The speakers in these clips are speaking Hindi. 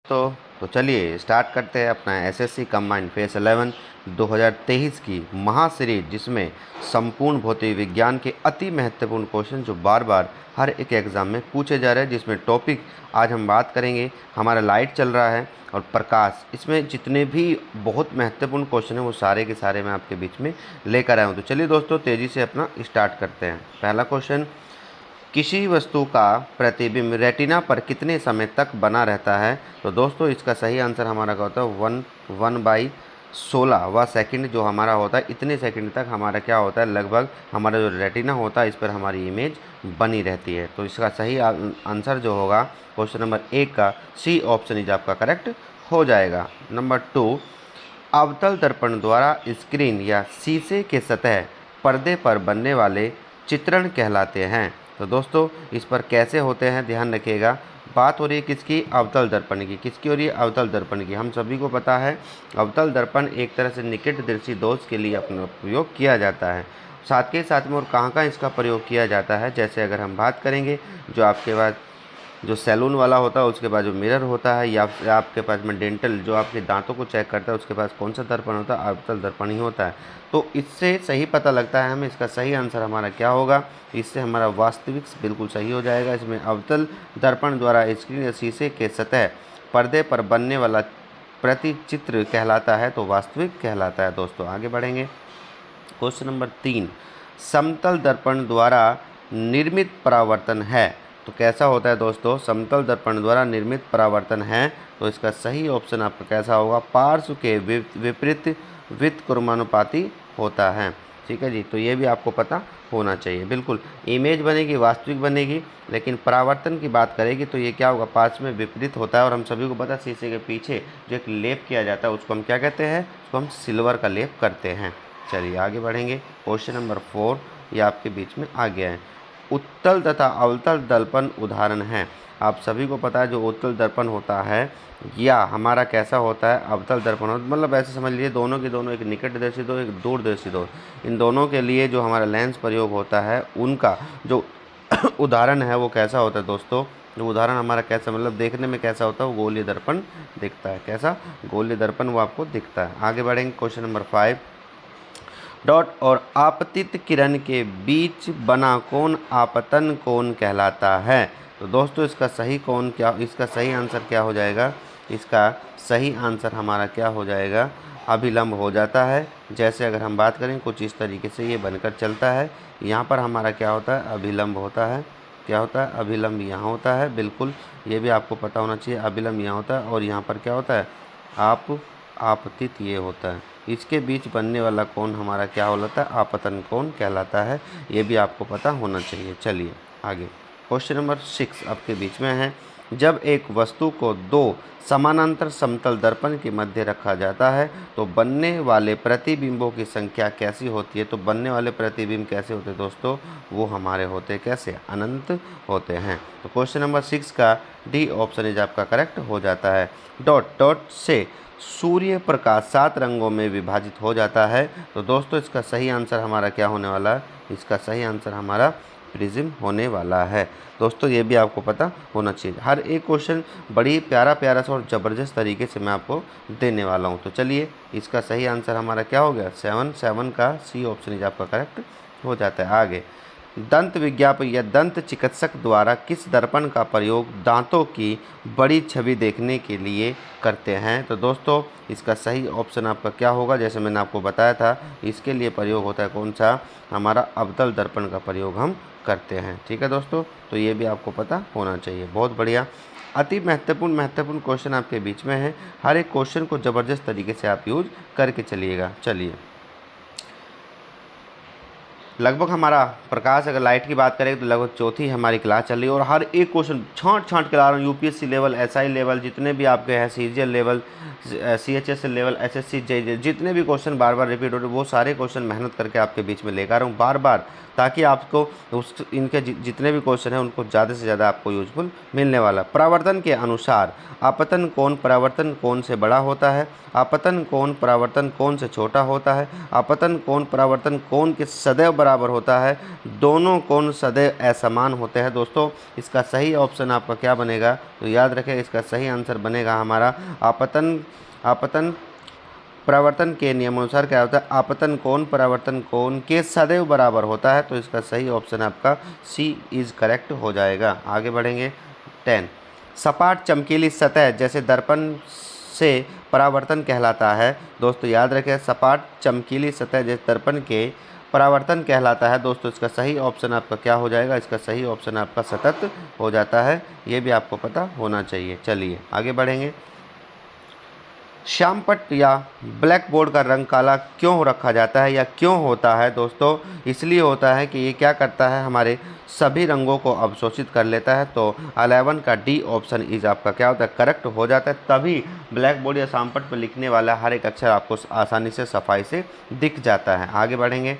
तो चलिए स्टार्ट करते हैं अपना एसएससी कंबाइंड फेस 11 2023 की महासीरीज, जिसमें संपूर्ण भौतिक विज्ञान के अति महत्वपूर्ण क्वेश्चन जो बार बार हर एक एग्ज़ाम में पूछे जा रहे हैं, जिसमें टॉपिक आज हम बात करेंगे हमारा लाइट चल रहा है और प्रकाश। इसमें जितने भी बहुत महत्वपूर्ण क्वेश्चन हैं वो सारे के सारे मैं आपके बीच में लेकर आया हूँ। तो चलिए दोस्तों तेज़ी से अपना स्टार्ट करते हैं। पहला क्वेश्चन, किसी वस्तु का प्रतिबिंब रेटिना पर कितने समय तक बना रहता है? तो दोस्तों इसका सही आंसर हमारा क्या होता है, 1/16 सेकंड जो हमारा होता है, इतने सेकंड तक हमारा क्या होता है, लगभग हमारा जो रेटिना होता है इस पर हमारी इमेज बनी रहती है। तो इसका सही आंसर जो होगा क्वेश्चन नंबर 1 का सी ऑप्शन इज आपका करेक्ट हो जाएगा। नंबर 2, अवतल दर्पण द्वारा स्क्रीन या शीशे के सतह पर्दे पर बनने वाले चित्रण कहलाते हैं। तो दोस्तों इस पर कैसे होते हैं ध्यान रखिएगा। बात हो रही है किसकी, अवतल दर्पण की। किसकी हो रही है, अवतल दर्पण की। हम सभी को पता है अवतल दर्पण एक तरह से निकट दृष्टि दोष के लिए अपना प्रयोग किया जाता है। साथ के साथ में और कहाँ इसका प्रयोग किया जाता है, जैसे अगर हम बात करेंगे जो आपके पास जो सैलून वाला होता है उसके पास जो मिरर होता है, या फिर आपके पास में डेंटल जो आपके दांतों को चेक करता है उसके पास कौन सा दर्पण होता है, अवतल दर्पण ही होता है। तो इससे सही पता लगता है हमें इसका सही आंसर हमारा क्या होगा, इससे हमारा वास्तविक बिल्कुल सही हो जाएगा। इसमें अवतल दर्पण द्वारा स्क्रीन या शीशे के सतह पर्दे पर बनने वाला प्रतिचित्र कहलाता है, तो वास्तविक कहलाता है। दोस्तों आगे बढ़ेंगे। क्वेश्चन नंबर 3, समतल दर्पण द्वारा निर्मित परावर्तन है तो कैसा होता है दोस्तों, समतल दर्पण द्वारा निर्मित परावर्तन है तो इसका सही ऑप्शन आपका कैसा होगा, पार्श्व के विपरीत व्युत्क्रमानुपाती होता है। ठीक है जी, तो ये भी आपको पता होना चाहिए। बिल्कुल इमेज बनेगी, वास्तविक बनेगी, लेकिन परावर्तन की बात करेगी तो ये क्या होगा, पार्श्व में विपरीत होता है। और हम सभी को पता है शीशे के पीछे जो एक लेप किया जाता है उसको हम क्या कहते हैं, उसको हम सिल्वर का लेप करते हैं। चलिए आगे बढ़ेंगे। क्वेश्चन नंबर 4 ये आपके बीच में आ गया है। उत्तल तथा अवतल दर्पण उदाहरण हैं। आप सभी को पता है जो उत्तल दर्पण होता है या हमारा कैसा होता है, अवतल दर्पण होता है, मतलब ऐसे समझ लीजिए दोनों के दोनों, एक निकटदर्शी दोष एक दूरदर्शी दोष, इन दोनों के लिए जो हमारा लेंस प्रयोग होता है उनका जो उदाहरण है वो कैसा होता है दोस्तों, जो उदाहरण हमारा कैसा मतलब देखने में कैसा होता है, वो गोलीय दर्पण दिखता है। कैसा, गोलीय दर्पण वो आपको दिखता है। आगे बढ़ेंगे। क्वेश्चन नंबर 5, डॉट और आपतित किरण के बीच बना कोण आपतन कोण कहलाता है। तो दोस्तों इसका सही कोण क्या, इसका सही आंसर क्या हो जाएगा, इसका सही आंसर हमारा क्या हो जाएगा, अभिलंब हो जाता है। जैसे अगर हम बात करें कुछ इस तरीके से ये बनकर चलता है, यहाँ पर हमारा क्या होता है, अभिलंब होता है। क्या होता है, अभिलंब यहाँ होता है। बिल्कुल ये भी आपको पता होना चाहिए, अभिलंब यहाँ होता है और यहाँ पर क्या होता है, आपतित ये होता है। इसके बीच बनने वाला कोण हमारा क्या होता है, आपतन कोण कहलाता है। ये भी आपको पता होना चाहिए। चलिए आगे। क्वेश्चन नंबर 6 आपके बीच में है। जब एक वस्तु को दो समानांतर समतल दर्पण के मध्य रखा जाता है तो बनने वाले प्रतिबिंबों की संख्या कैसी होती है? तो बनने वाले प्रतिबिंब कैसे होते हैं दोस्तों, वो हमारे होते कैसे, अनंत होते हैं। तो क्वेश्चन नंबर 6 का डी ऑप्शन इज आपका करेक्ट हो जाता है। डॉट डॉट से सूर्य प्रकाश 7 रंगों में विभाजित हो जाता है। तो दोस्तों इसका सही आंसर हमारा क्या होने वाला है, इसका सही आंसर हमारा प्रिज्म होने वाला है। दोस्तों ये भी आपको पता होना चाहिए। हर एक क्वेश्चन बड़ी प्यारा प्यारा सा और ज़बरदस्त तरीके से मैं आपको देने वाला हूँ। तो चलिए इसका सही आंसर हमारा क्या हो गया, 7 का सी ऑप्शन इज आपका करेक्ट हो जाता है। आगे, दंत विज्ञापन या दंत चिकित्सक द्वारा किस दर्पण का प्रयोग दांतों की बड़ी छवि देखने के लिए करते हैं? तो दोस्तों इसका सही ऑप्शन आपका क्या होगा, जैसे मैंने आपको बताया था इसके लिए प्रयोग होता है कौन सा, हमारा अवतल दर्पण का प्रयोग हम करते हैं। ठीक है दोस्तों, तो ये भी आपको पता होना चाहिए। बहुत बढ़िया, अति महत्वपूर्ण क्वेश्चन आपके बीच में है। हर एक क्वेश्चन को ज़बरदस्त तरीके से आप यूज करके चलिएगा। चलिए लगभग हमारा प्रकाश, अगर लाइट की बात करें तो लगभग चौथी हमारी क्लास चल रही है और हर एक क्वेश्चन छांट के ला रहा हूँ। यूपीएससी लेवल, एसआई लेवल, जितने भी आपके हैं, CGL level, CHSL level, SSC JEE, जितने भी क्वेश्चन बार बार रिपीट हो रहे वो सारे क्वेश्चन मेहनत करके आपके बीच में लेकर आ रहा हूँ बार बार, ताकि आपको उस इनके जितने भी क्वेश्चन हैं उनको ज़्यादा से ज़्यादा आपको यूजफुल मिलने वाला। परावर्तन के अनुसार आपतन कोण परावर्तन कोण से बड़ा होता है, आपतन कोण परावर्तन कोण से छोटा होता है, आपतन कोण परावर्तन कोण के सदैव बराबर होता है दोनों कोण सदैव असमान होते हैं। दोस्तों इसका सही ऑप्शन आपका क्या बनेगा, तो याद रखें इसका सही आंसर बनेगा हमारा आपतन परावर्तन के नियमानुसार क्या होता है, आपतन कोण परावर्तन कोण के सदैव बराबर होता है। तो इसका सही ऑप्शन आपका सी इज करेक्ट हो जाएगा। आगे बढ़ेंगे 10, सपाट चमकीली सतह जैसे दर्पण से परावर्तन कहलाता है। दोस्तों याद रखें सपाट चमकीली सतह जैसे दर्पण के परावर्तन कहलाता है। दोस्तों इसका सही ऑप्शन आपका क्या हो जाएगा, इसका सही ऑप्शन आपका सतत हो जाता है, ये भी आपको पता होना चाहिए। चलिए आगे बढ़ेंगे। श्यामपट्ट या ब्लैक बोर्ड का रंग काला क्यों रखा जाता है या क्यों होता है? दोस्तों इसलिए होता है कि ये क्या करता है, हमारे सभी रंगों को अवशोषित कर लेता है। तो 11 का डी ऑप्शन इज आपका क्या होता है, करेक्ट हो जाता है। तभी ब्लैक बोर्ड या श्यामपट्ट पर लिखने वाला हर एक अक्षर आपको आसानी से सफाई से दिख जाता है। आगे बढ़ेंगे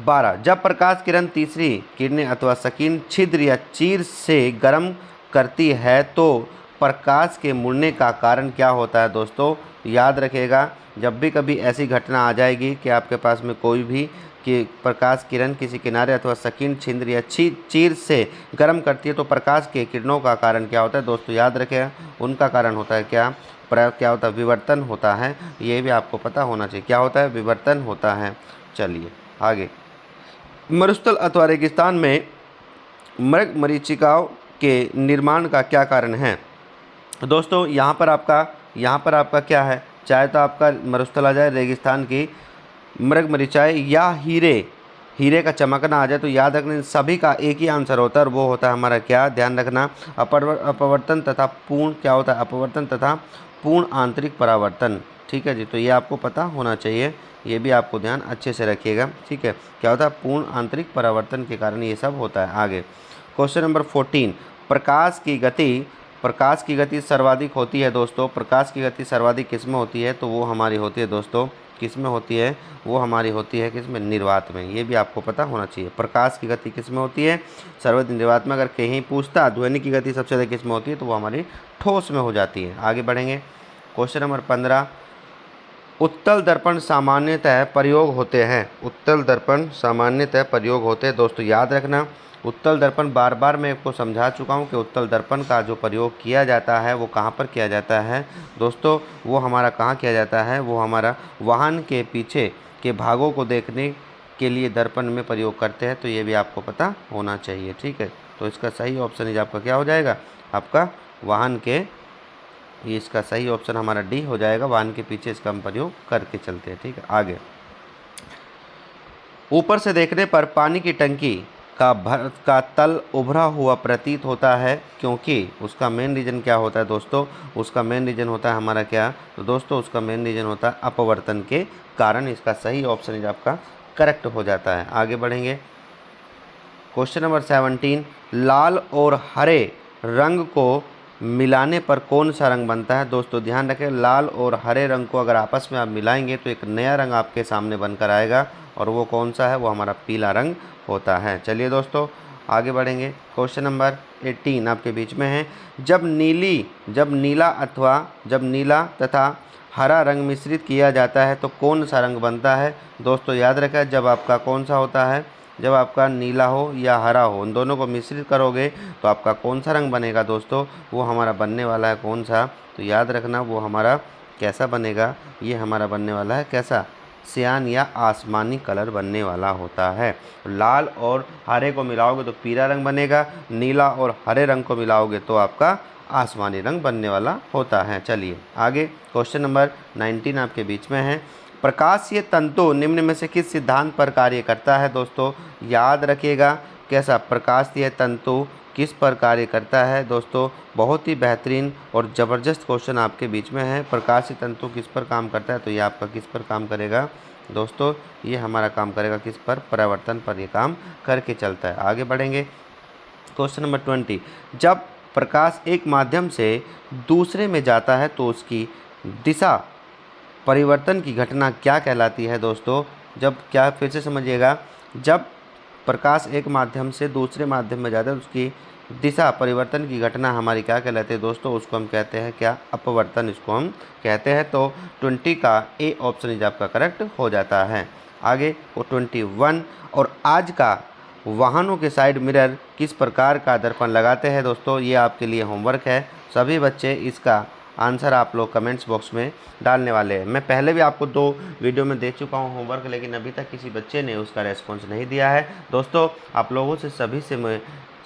12, जब प्रकाश किरण तीसरी किरणें अथवा संकीर्ण छिद्र या चीर से गर्म करती है तो प्रकाश के मुड़ने का कारण क्या होता है? दोस्तों याद रखिएगा जब भी कभी ऐसी घटना आ जाएगी कि आपके पास में कोई भी कि प्रकाश किरण किसी किनारे अथवा संकीर्ण छिद्र या चीर से गर्म करती है तो प्रकाश के किरणों का कारण क्या होता है? दोस्तों याद रखिएगा उनका कारण होता है क्या होता है, विवर्तन होता है। ये भी आपको पता होना चाहिए, क्या होता है, विवर्तन होता है। चलिए आगे, मरुस्थल अथवा रेगिस्तान में मृग मरीचिकाओं के निर्माण का क्या कारण है? दोस्तों यहाँ पर आपका क्या है, चाहे तो आपका मरुस्थल आ जाए, रेगिस्तान की मृग मरीचिकाएँ या हीरे का चमकना आ जाए, तो याद रखना सभी का एक ही आंसर होता है और वो होता है हमारा क्या, ध्यान रखना अपवर्तन तथा पूर्ण क्या होता है, अपवर्तन तथा पूर्ण आंतरिक परावर्तन। ठीक है जी, तो ये आपको पता होना चाहिए, ये भी आपको ध्यान अच्छे से रखिएगा। ठीक है, क्या होता है, पूर्ण आंतरिक परावर्तन के कारण ये सब होता है। आगे क्वेश्चन नंबर 14, प्रकाश की गति सर्वाधिक होती है। दोस्तों प्रकाश की गति सर्वाधिक किस में होती है? तो वो हमारी होती है दोस्तों, किस में होती है, वो हमारी होती है किस में, निर्वात में। ये भी आपको पता होना चाहिए, प्रकाश की गति किस में होती है, सर्वाधिक निर्वात में। अगर कहीं पूछता ध्वनि की गति सबसे ज़्यादा किस में होती है, तो वो हमारी ठोस में हो जाती है। आगे बढ़ेंगे क्वेश्चन नंबर 15, उत्तल दर्पण सामान्यतः प्रयोग होते हैं। उत्तल दर्पण सामान्यतः प्रयोग होते हैं। दोस्तों याद रखना उत्तल दर्पण बार बार मैं आपको समझा चुका हूं कि उत्तल दर्पण का जो प्रयोग किया जाता है वो कहां पर किया जाता है? दोस्तों वो हमारा कहां किया जाता है, वो हमारा वाहन के पीछे के भागों को देखने के लिए दर्पण में प्रयोग करते हैं। तो ये भी आपको पता होना चाहिए। ठीक है, तो इसका सही ऑप्शन इज आपका क्या हो जाएगा, आपका वाहन के, ये इसका सही ऑप्शन हमारा डी हो जाएगा, वाहन के पीछे इसका हम प्रयोग करके चलते हैं। ठीक है, आगे ऊपर से देखने पर पानी की टंकी का तल उभरा हुआ प्रतीत होता है क्योंकि उसका मेन रीजन क्या होता है? दोस्तों उसका मेन रीजन होता है हमारा क्या, तो दोस्तों उसका मेन रीजन होता है अपवर्तन के कारण। इसका सही ऑप्शन इज आपका करेक्ट हो जाता है। आगे बढ़ेंगे क्वेश्चन नंबर 17, लाल और हरे रंग को मिलाने पर कौन सा रंग बनता है? दोस्तों ध्यान रखें लाल और हरे रंग को अगर आपस में आप मिलाएंगे तो एक नया रंग आपके सामने बनकर आएगा और वो कौन सा है, वो हमारा पीला रंग होता है। चलिए दोस्तों आगे बढ़ेंगे क्वेश्चन नंबर 18 आपके बीच में है, जब नीला तथा हरा रंग मिश्रित किया जाता है तो कौन सा रंग बनता है? दोस्तों याद रखें जब आपका कौन सा होता है, जब आपका नीला हो या हरा हो, उन दोनों को मिश्रित करोगे तो आपका कौन सा रंग बनेगा? दोस्तों वो हमारा बनने वाला है कौन सा, तो याद रखना वो हमारा कैसा बनेगा, ये हमारा बनने वाला है कैसा, सियान या आसमानी कलर बनने वाला होता है। लाल और हरे को मिलाओगे तो पीला रंग बनेगा, नीला और हरे रंग को मिलाओगे तो आपका आसमानी रंग बनने वाला होता है। चलिए आगे क्वेश्चन नंबर 19 आपके बीच में है, प्रकाशीय तंतु निम्न में से किस सिद्धांत पर कार्य करता है? दोस्तों याद रखिएगा कैसा, प्रकाशीय तंतु किस पर कार्य करता है? दोस्तों बहुत ही बेहतरीन और ज़बरदस्त क्वेश्चन आपके बीच में है, प्रकाशीय तंतु किस पर काम करता है? तो ये आपका किस पर काम करेगा? दोस्तों ये हमारा काम करेगा किस पर, परावर्तन पर ये काम करके चलता है। आगे बढ़ेंगे क्वेश्चन नंबर 20, जब प्रकाश एक माध्यम से दूसरे में जाता है तो उसकी दिशा परिवर्तन की घटना क्या कहलाती है? दोस्तों जब क्या, फिर से समझिएगा, जब प्रकाश एक माध्यम से दूसरे माध्यम में जाता है तो उसकी दिशा परिवर्तन की घटना हमारी क्या कहलाती है? दोस्तों उसको हम कहते हैं क्या, अपवर्तन इसको हम कहते हैं। तो 20 का ए ऑप्शन इज आपका करेक्ट हो जाता है। आगे वो 21 और आज का वाहनों के साइड मिरर किस प्रकार का दर्पण लगाते हैं दोस्तों, ये आपके लिए होमवर्क है। सभी बच्चे इसका आंसर आप लोग कमेंट्स बॉक्स में डालने वाले हैं। मैं पहले भी आपको 2 वीडियो में दे चुका हूं होमवर्क, लेकिन अभी तक किसी बच्चे ने उसका रेस्पॉन्स नहीं दिया है। दोस्तों आप लोगों से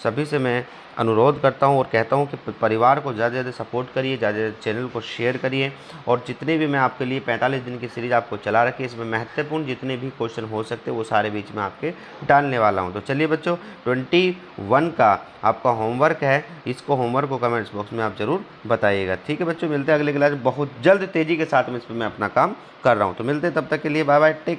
सभी से मैं अनुरोध करता हूं और कहता हूं कि परिवार को ज़्यादा से ज़्यादा सपोर्ट करिए, ज़्यादा चैनल को शेयर करिए और जितने भी मैं आपके लिए 45 दिन की सीरीज़ आपको चला रखी है, इसमें महत्वपूर्ण जितने भी क्वेश्चन हो सकते हैं वो सारे बीच में आपके डालने वाला हूं। तो चलिए बच्चों, 21 का आपका होमवर्क है, इसको होमवर्क को कमेंट्स बॉक्स में आप ज़रूर बताइएगा। ठीक है बच्चों, मिलते हैं अगले क्लास में। बहुत जल्द तेज़ी के साथ में इस पर मैं अपना काम कर रहा हूँ। तो मिलते हैं, तब तक के लिए बाय बाय, टेक केयर।